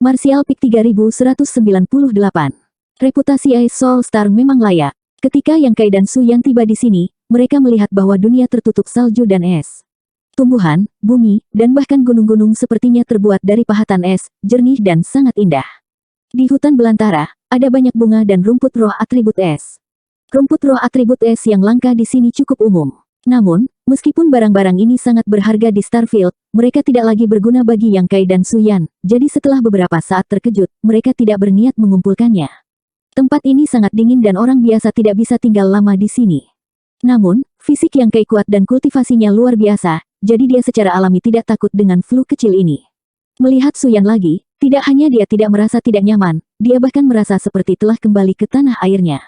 Martial Peak 3198. Reputasi Ice Soul Star memang layak. Ketika Yang Kai dan Su Yan tiba di sini, mereka melihat bahwa dunia tertutup salju dan es. Tumbuhan, bumi, dan bahkan gunung-gunung sepertinya terbuat dari pahatan es, jernih dan sangat indah. Di hutan belantara, ada banyak bunga dan rumput roh atribut es. Rumput roh atribut es yang langka di sini cukup umum. Namun, meskipun barang-barang ini sangat berharga di Starfield, mereka tidak lagi berguna bagi Yang Kai dan Su Yan, jadi setelah beberapa saat terkejut, mereka tidak berniat mengumpulkannya. Tempat ini sangat dingin dan orang biasa tidak bisa tinggal lama di sini. Namun, fisik Yang Kai kuat dan kultivasinya luar biasa, jadi dia secara alami tidak takut dengan flu kecil ini. Melihat Su Yan lagi, tidak hanya dia tidak merasa tidak nyaman, dia bahkan merasa seperti telah kembali ke tanah airnya.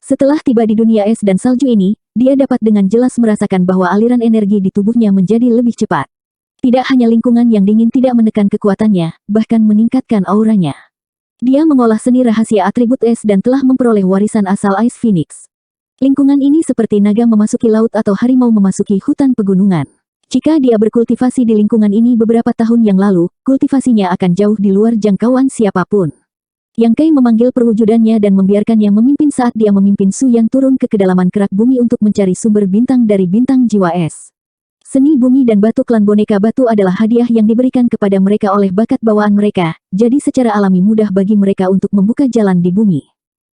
Setelah tiba di dunia es dan salju ini, dia dapat dengan jelas merasakan bahwa aliran energi di tubuhnya menjadi lebih cepat. Tidak hanya lingkungan yang dingin tidak menekan kekuatannya, bahkan meningkatkan auranya. Dia mengolah seni rahasia atribut es dan telah memperoleh warisan asal Ice Phoenix. Lingkungan ini seperti naga memasuki laut atau harimau memasuki hutan pegunungan. Jika dia berkultivasi di lingkungan ini beberapa tahun yang lalu, kultivasinya akan jauh di luar jangkauan siapapun. Yang Kai memanggil perwujudannya dan membiarkannya memimpin saat dia memimpin Su Yan turun ke kedalaman kerak bumi untuk mencari sumber bintang dari bintang jiwa es. Seni bumi dan batu klan boneka batu adalah hadiah yang diberikan kepada mereka oleh bakat bawaan mereka, jadi secara alami mudah bagi mereka untuk membuka jalan di bumi.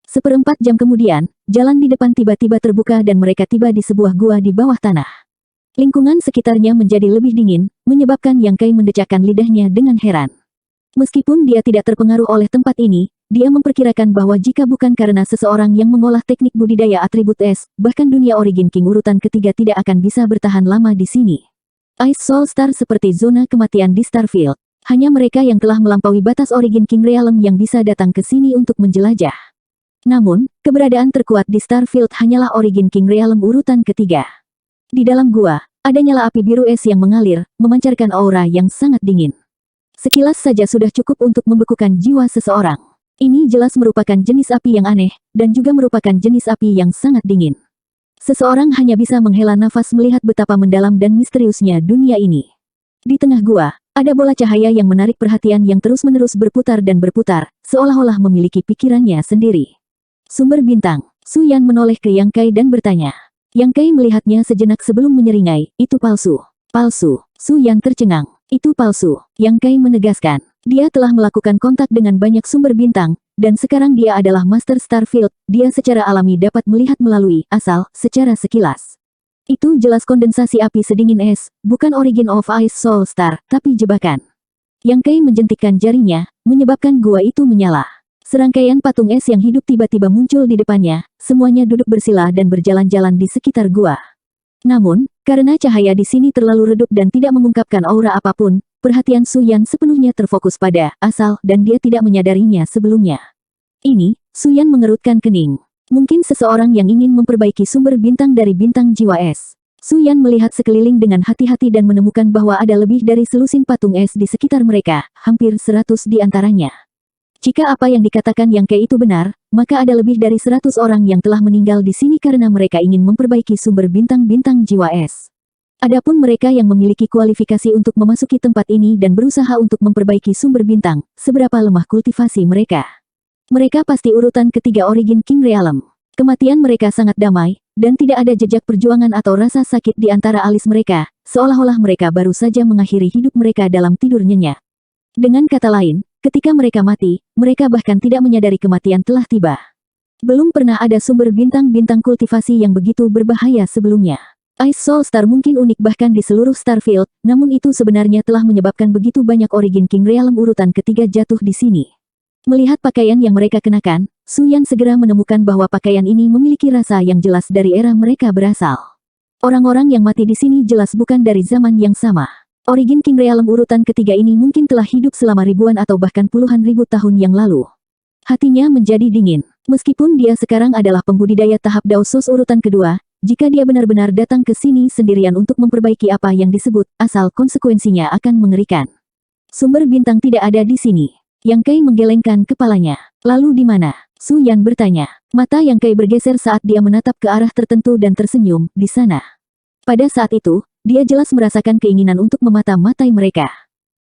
Seperempat jam kemudian, jalan di depan tiba-tiba terbuka dan mereka tiba di sebuah gua di bawah tanah. Lingkungan sekitarnya menjadi lebih dingin, menyebabkan Yang Kai mendecakkan lidahnya dengan heran. Meskipun dia tidak terpengaruh oleh tempat ini, dia memperkirakan bahwa jika bukan karena seseorang yang mengolah teknik budidaya atribut es, bahkan dunia Origin King urutan ketiga tidak akan bisa bertahan lama di sini. Ice Soul Star seperti zona kematian di Starfield. Hanya mereka yang telah melampaui batas Origin King Realm yang bisa datang ke sini untuk menjelajah. Namun, keberadaan terkuat di Starfield hanyalah Origin King Realm urutan ketiga. Di dalam gua, ada nyala api biru es yang mengalir, memancarkan aura yang sangat dingin. Sekilas saja sudah cukup untuk membekukan jiwa seseorang. Ini jelas merupakan jenis api yang aneh, dan juga merupakan jenis api yang sangat dingin. Seseorang hanya bisa menghela nafas melihat betapa mendalam dan misteriusnya dunia ini. Di tengah gua, ada bola cahaya yang menarik perhatian yang terus-menerus berputar dan berputar, seolah-olah memiliki pikirannya sendiri. Sumber bintang. Su Yan menoleh ke Yang Kai dan bertanya. Yang Kai melihatnya sejenak sebelum menyeringai, itu palsu. Palsu. Su Yan tercengang. Itu palsu. Yang Kai menegaskan. Dia telah melakukan kontak dengan banyak sumber bintang, dan sekarang dia adalah Master Starfield, dia secara alami dapat melihat melalui asal, secara sekilas. Itu jelas kondensasi api sedingin es, bukan Origin of Ice Soul Star, tapi jebakan. Yang Kai menjentikkan jarinya, menyebabkan gua itu menyala. Serangkaian patung es yang hidup tiba-tiba muncul di depannya, semuanya duduk bersila dan berjalan-jalan di sekitar gua. Namun, karena cahaya di sini terlalu redup dan tidak mengungkapkan aura apapun, perhatian Su Yan sepenuhnya terfokus pada asal dan dia tidak menyadarinya sebelumnya. Ini, Su Yan mengerutkan kening. Mungkin seseorang yang ingin memperbaiki sumber bintang dari bintang jiwa es. Su Yan melihat sekeliling dengan hati-hati dan menemukan bahwa ada lebih dari selusin patung es di sekitar mereka, hampir 100 di antaranya. Jika apa yang dikatakan Yang Kai itu benar, maka ada lebih dari 100 orang yang telah meninggal di sini karena mereka ingin memperbaiki sumber bintang-bintang jiwa es. Adapun mereka yang memiliki kualifikasi untuk memasuki tempat ini dan berusaha untuk memperbaiki sumber bintang, seberapa lemah kultivasi mereka. Mereka pasti urutan ketiga Origin King Realm. Kematian mereka sangat damai, dan tidak ada jejak perjuangan atau rasa sakit di antara alis mereka, seolah-olah mereka baru saja mengakhiri hidup mereka dalam tidur nyenyak. Dengan kata lain, ketika mereka mati, mereka bahkan tidak menyadari kematian telah tiba. Belum pernah ada sumber bintang-bintang kultivasi yang begitu berbahaya sebelumnya. Ice Soul Star mungkin unik bahkan di seluruh Starfield, namun itu sebenarnya telah menyebabkan begitu banyak Origin King Realm urutan ketiga jatuh di sini. Melihat pakaian yang mereka kenakan, Su Yan segera menemukan bahwa pakaian ini memiliki rasa yang jelas dari era mereka berasal. Orang-orang yang mati di sini jelas bukan dari zaman yang sama. Origin King Realm urutan ketiga ini mungkin telah hidup selama ribuan atau bahkan puluhan ribu tahun yang lalu. Hatinya menjadi dingin. Meskipun dia sekarang adalah pembudidaya tahap Daosos urutan kedua, jika dia benar-benar datang ke sini sendirian untuk memperbaiki apa yang disebut, asal konsekuensinya akan mengerikan. Sumber bintang tidak ada di sini. Yang Kai menggelengkan kepalanya. Lalu di mana? Su Yan bertanya. Mata Yang Kai bergeser saat dia menatap ke arah tertentu dan tersenyum, di sana. Pada saat itu, dia jelas merasakan keinginan untuk memata-matai mereka.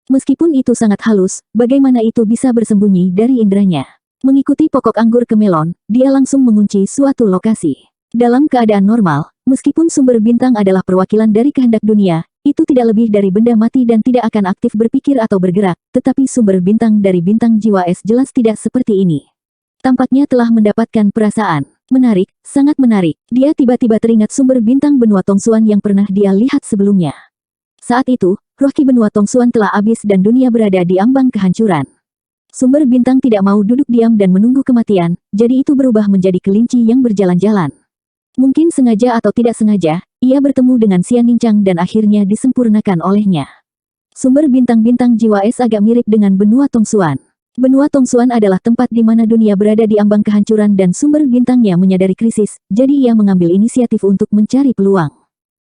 Meskipun itu sangat halus, bagaimana itu bisa bersembunyi dari inderanya? Mengikuti pokok anggur ke melon, dia langsung mengunci suatu lokasi. Dalam keadaan normal, meskipun sumber bintang adalah perwakilan dari kehendak dunia, itu tidak lebih dari benda mati dan tidak akan aktif berpikir atau bergerak, tetapi sumber bintang dari bintang jiwa es jelas tidak seperti ini. Tampaknya telah mendapatkan perasaan. Menarik, sangat menarik. Dia tiba-tiba teringat sumber bintang benua Tongsuan yang pernah dia lihat sebelumnya. Saat itu, roh ki benua Tongsuan telah habis dan dunia berada di ambang kehancuran. Sumber bintang tidak mau duduk diam dan menunggu kematian, jadi itu berubah menjadi kelinci yang berjalan-jalan. Mungkin sengaja atau tidak sengaja, ia bertemu dengan Xian Ningchang dan akhirnya disempurnakan olehnya. Sumber bintang-bintang jiwa es agak mirip dengan benua Tongsuan. Benua Tongsuan adalah tempat di mana dunia berada di ambang kehancuran dan sumber bintangnya menyadari krisis, jadi ia mengambil inisiatif untuk mencari peluang.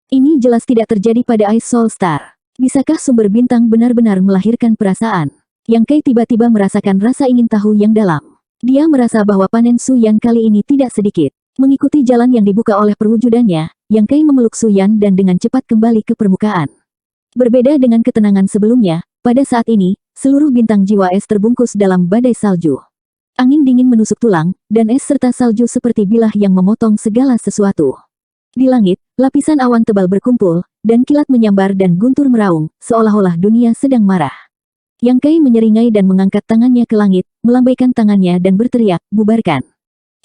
Ini jelas tidak terjadi pada Ice Soul Star. Bisakah sumber bintang benar-benar melahirkan perasaan? Yang Kei tiba-tiba merasakan rasa ingin tahu yang dalam. Dia merasa bahwa panen Su Yan kali ini tidak sedikit. Mengikuti jalan yang dibuka oleh perwujudannya, Yang Kei memeluk Su Yan dan dengan cepat kembali ke permukaan. Berbeda dengan ketenangan sebelumnya, pada saat ini, seluruh bintang jiwa es terbungkus dalam badai salju. Angin dingin menusuk tulang, dan es serta salju seperti bilah yang memotong segala sesuatu. Di langit, lapisan awan tebal berkumpul, dan kilat menyambar dan guntur meraung, seolah-olah dunia sedang marah. Yang Kei menyeringai dan mengangkat tangannya ke langit, melambaikan tangannya dan berteriak, bubarkan.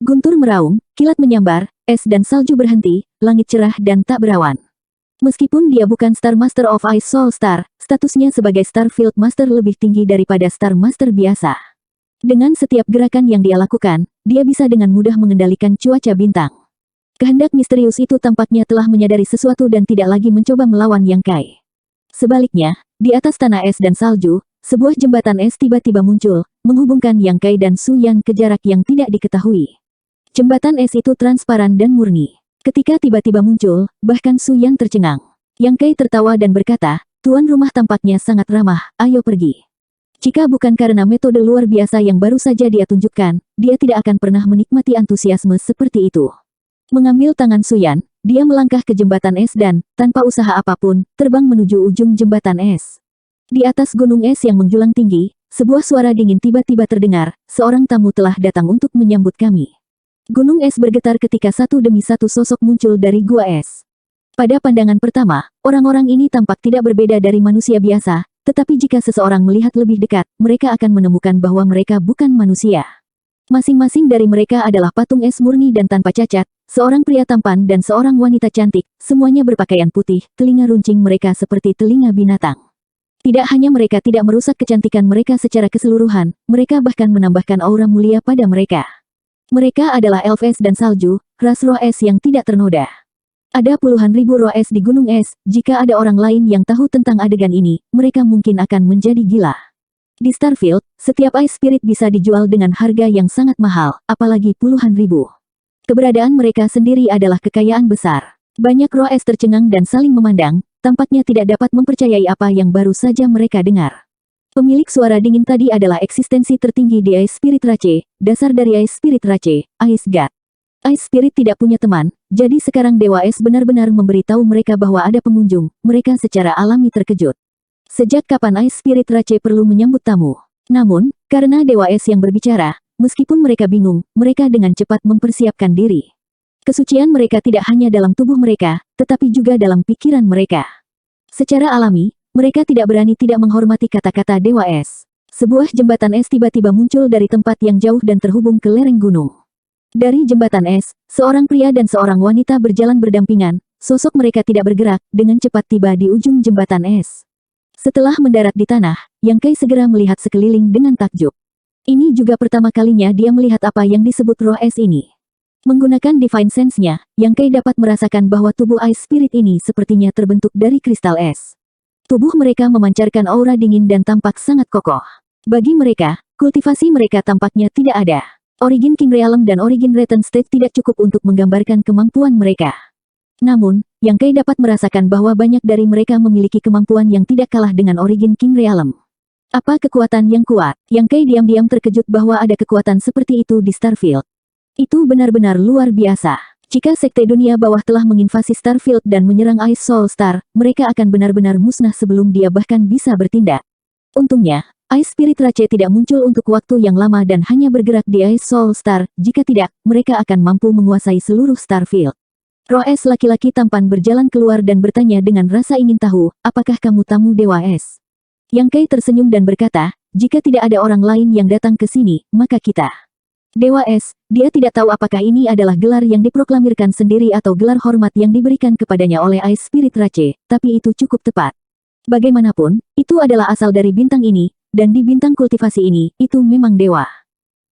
Guntur meraung, kilat menyambar, es dan salju berhenti, langit cerah dan tak berawan. Meskipun dia bukan Star Master of Ice Soul Star, statusnya sebagai Starfield Master lebih tinggi daripada Star Master biasa. Dengan setiap gerakan yang dia lakukan, dia bisa dengan mudah mengendalikan cuaca bintang. Kehendak misterius itu tampaknya telah menyadari sesuatu dan tidak lagi mencoba melawan Yang Kei. Sebaliknya, di atas tanah es dan salju, sebuah jembatan es tiba-tiba muncul, menghubungkan Yang Kei dan Su Yan ke jarak yang tidak diketahui. Jembatan es itu transparan dan murni. Ketika tiba-tiba muncul, bahkan Su Yan tercengang. Yang Kei tertawa dan berkata, tuan rumah tampaknya sangat ramah, ayo pergi. Jika bukan karena metode luar biasa yang baru saja dia tunjukkan, dia tidak akan pernah menikmati antusiasme seperti itu. Mengambil tangan Su Yan, dia melangkah ke jembatan es dan, tanpa usaha apapun, terbang menuju ujung jembatan es. Di atas gunung es yang menjulang tinggi, sebuah suara dingin tiba-tiba terdengar, seorang tamu telah datang untuk menyambut kami. Gunung es bergetar ketika satu demi satu sosok muncul dari gua es. Pada pandangan pertama, orang-orang ini tampak tidak berbeda dari manusia biasa, tetapi jika seseorang melihat lebih dekat, mereka akan menemukan bahwa mereka bukan manusia. Masing-masing dari mereka adalah patung es murni dan tanpa cacat, seorang pria tampan dan seorang wanita cantik, semuanya berpakaian putih, telinga runcing mereka seperti telinga binatang. Tidak hanya mereka tidak merusak kecantikan mereka secara keseluruhan, mereka bahkan menambahkan aura mulia pada mereka. Mereka adalah elf es dan salju, ras roh es yang tidak ternoda. Ada puluhan ribu roh es di gunung es, jika ada orang lain yang tahu tentang adegan ini, mereka mungkin akan menjadi gila. Di Starfield, setiap Ice Spirit bisa dijual dengan harga yang sangat mahal, apalagi puluhan ribu. Keberadaan mereka sendiri adalah kekayaan besar. Banyak roh es tercengang dan saling memandang, tampaknya tidak dapat mempercayai apa yang baru saja mereka dengar. Pemilik suara dingin tadi adalah eksistensi tertinggi di Ice Spirit Rache, dasar dari Ice Spirit Rache, Ice God. Ice Spirit tidak punya teman, jadi sekarang Dewa Es benar-benar memberitahu mereka bahwa ada pengunjung, mereka secara alami terkejut. Sejak kapan Ice Spirit Rache perlu menyambut tamu? Namun, karena Dewa Es yang berbicara, meskipun mereka bingung, mereka dengan cepat mempersiapkan diri. Kesucian mereka tidak hanya dalam tubuh mereka, tetapi juga dalam pikiran mereka. Secara alami, mereka tidak berani tidak menghormati kata-kata Dewa Es. Sebuah jembatan es tiba-tiba muncul dari tempat yang jauh dan terhubung ke lereng gunung. Dari jembatan es, seorang pria dan seorang wanita berjalan berdampingan, sosok mereka tidak bergerak, dengan cepat tiba di ujung jembatan es. Setelah mendarat di tanah, Yang Kei segera melihat sekeliling dengan takjub. Ini juga pertama kalinya dia melihat apa yang disebut roh es ini. Menggunakan Divine Sense-nya, Yang Kei dapat merasakan bahwa tubuh Ice Spirit ini sepertinya terbentuk dari kristal es. Tubuh mereka memancarkan aura dingin dan tampak sangat kokoh. Bagi mereka, kultivasi mereka tampaknya tidak ada. Origin King Realm dan Origin Return State tidak cukup untuk menggambarkan kemampuan mereka. Namun, Yang Kei dapat merasakan bahwa banyak dari mereka memiliki kemampuan yang tidak kalah dengan Origin King Realm. Apa kekuatan yang kuat? Yang Kei diam-diam terkejut bahwa ada kekuatan seperti itu di Starfield. Itu benar-benar luar biasa. Jika Sekte Dunia Bawah telah menginvasi Starfield dan menyerang Ice Soul Star, mereka akan benar-benar musnah sebelum dia bahkan bisa bertindak. Untungnya, Ice Spirit Rache tidak muncul untuk waktu yang lama dan hanya bergerak di Ice Soul Star, jika tidak, mereka akan mampu menguasai seluruh Starfield. Roh es laki-laki tampan berjalan keluar dan bertanya dengan rasa ingin tahu, apakah kamu tamu Dewa Es? Yang Kai tersenyum dan berkata, jika tidak ada orang lain yang datang ke sini, maka kita. Dewa Es, dia tidak tahu apakah ini adalah gelar yang diproklamirkan sendiri atau gelar hormat yang diberikan kepadanya oleh Ice Spirit Rache, tapi itu cukup tepat. Bagaimanapun, itu adalah asal dari bintang ini, dan di bintang kultivasi ini, itu memang dewa.